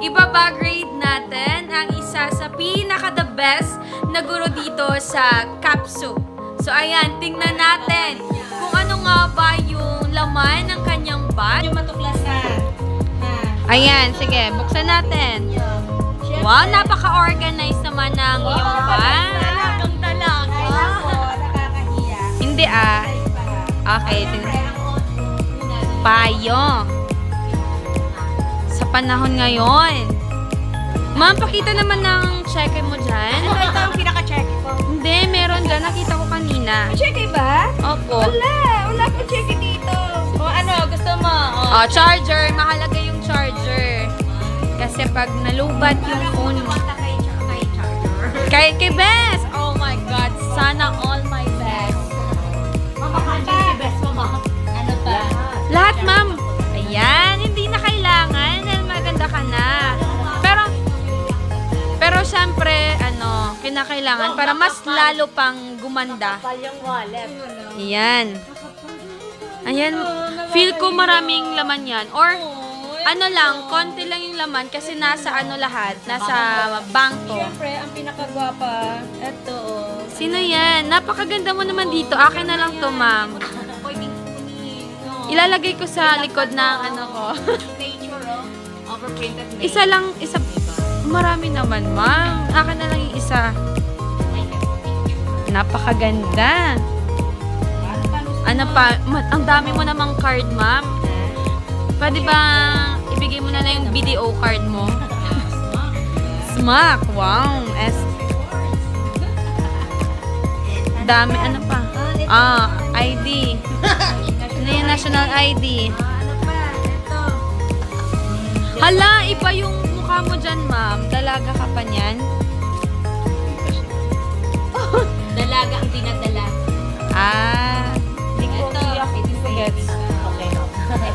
ibaba-grade natin ang isa sa pinaka-the best na guro dito sa Capsu. So, ayan, tingnan natin kung ano nga ba yung laman ng kanyang bag. Yung matuklasan. Ayan, sige, buksan natin. Wow, napaka-organized naman ng iyong bag. Talagang talaga. Nakakahiya. Hindi Okay, payo. Sa panahon ngayon. Ma'am, pakita naman ng cheque mo dyan. Ito ang pinaka-check ko. Hindi, meron dyan. Nakita ko kanina. Check ba? Opo. Wala akong check dito. O ano, gusto mo? Charger. Mahalaga yung charger. Kasi pag nalubat yung phone mo. Kay Bes! Oh my God. Sana all my best. Mama, kanyan si best mo, ma. Ano pa? Lahat, ma'am. Ayan. Hindi na kailangan. Dahil maganda ka na. Pero syempre, kinakailangan para mas lalo pang gumanda. Yung wallet. Ayan. Ayan. Feel ko maraming laman yan. Or, konti lang yung laman kasi nasa lahat. Nasa bangko. Siyempre, ang pinakagwapa, ito. Sino yan? Napakaganda mo naman dito. Akin na lang to, ma'am. Pwedeng kunin. Ilalagay ko sa likod ng ko. Nature, overprinted nature. Isa. Marami naman, ma'am. Akin na lang yung isa. Napakaganda. Ano pa? Ang dami mo namang card, ma'am. Pwede ba ibigay mo na lang yung video card mo? Smack. Wow. Dami. Ano pa? ID. Ano yung national ID? Ano pa? Ito. Hala, iba yung mukha mo dyan, ma'am. Dalaga ka pa niyan. Dalaga ang dinadala. Hindi ko gets. Okay.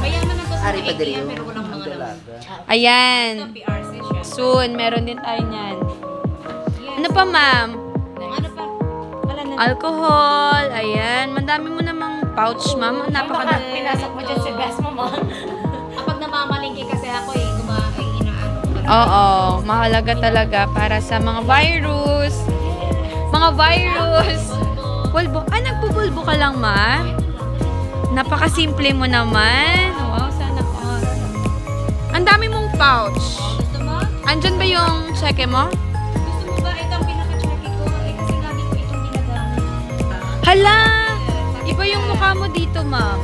Mayaman na to sa Ari pa diri pero walang mga dalaga. Ayan. PRC siya. Soon, meron din tayo niyan. Ano pa, ma'am? Ano pa? Wala na. Alcohol. Ayan. Mandami mo namang pouch, ma'am. Napakaganda. Pinasok mo dyan si best mo, ma. Kapag namamalingki kasi ako inaano ko. Oo. Mahalaga talaga para sa mga virus. Mga virus. Bulbo. Nagpupulbo ka lang, ma? Napakasimple mo naman. Wow, sana all. Ang dami mong pouch. Gusto mo? Andyan ba yung cheque mo? Gusto mo ba ito ang pinaka-check ko? Kasi lagi ko itong ginagamit. Hala! Iba yung mukha mo dito, ma'am.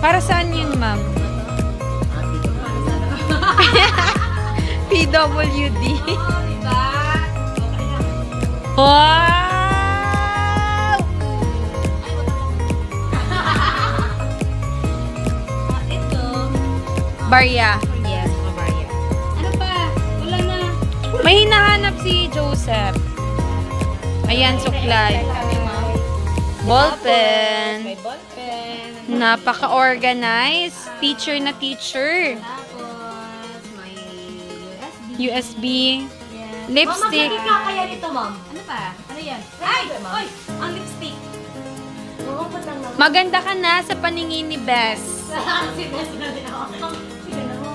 Para saan yun, ma'am? PWD. Oh, diba? Okay lang. Wow! Ito. Barya. Yes, mga Maria. Ano pa? Wala na. May hinahanap si Joseph. Ayan, suklay. Ballpen. May ballpen. Napaka-organized. Teacher na teacher. Tapos, may USB. USB. Yes. Lipstick. Mama, ka kaya nito, ma'am? Ano pa? Ano yan? Ay! Oy! Ang lipstick. Oo, ba't lang naman? Maganda ka na sa paningin ni Bess. Si Bess na rin ako. Sige na mo.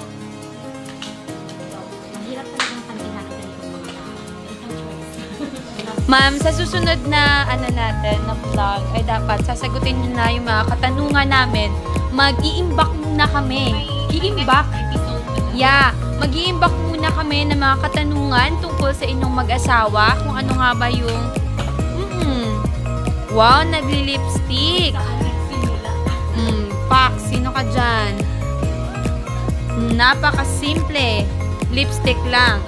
Mahirap talagang panihan natin itong mga tao. Isang choice. Ma'am, sa susunod na natin, na vlog, ay dapat sasagutin niyo na yung mga katanungan namin. Mag-iimbak muna kami. Iimbak. Yeah. Mag-iimbak muna kami ng mga katanungan tungkol sa inyong mag-asawa. Kung ano nga ba yung... Wow, nagli-lipstick. Pak, sino ka dyan? Napaka-simple. Lipstick lang.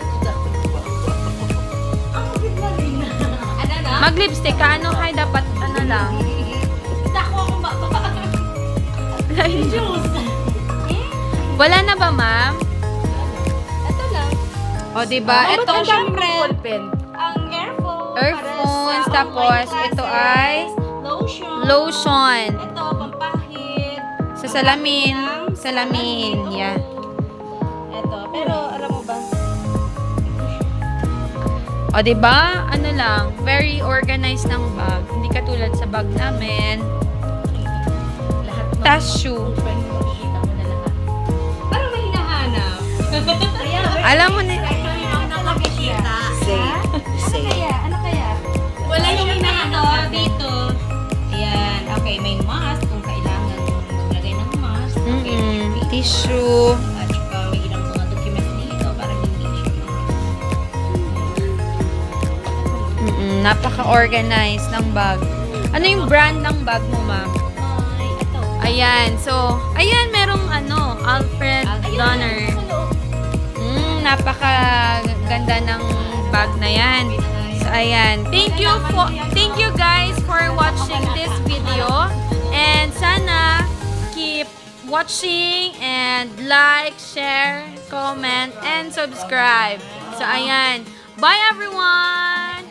Ano na? Mag-lipstick ka, kaya dapat lang. Dako ako ba? Juice. Wala na ba, ma'am? Ito lang. O, diba? Ito, syempre, Ang earphones. earphones, tapos ito ay lotion. lotion. Ito, pampahid. Sa salamin. Salamin, yeah. Ito, pero alam mo ba? O, diba? Ano lang, very organized ng bag. Hindi katulad sa bag namin. Lahat Tas shoe. Makikita mo na lahat. Parang may hinahanap. Alam mo na, Ano kaya? Wala yung hinahanap dito. Ayan. Okay, may mask kung kailangan maglagay ng mask. Okay, tissue. At saka may ilang mga documents dito para hindi siya Napaka-organized ng bag. Ano yung brand ng bag mo, ma'am? Ay, ito. Ayan. So, ayan, merong Alfred Donner. Napaka-ganda ng bag na yan. So, ayan. Thank you guys for watching this video. And sana keep watching and like, share, comment, and subscribe. So, ayan. Bye, everyone!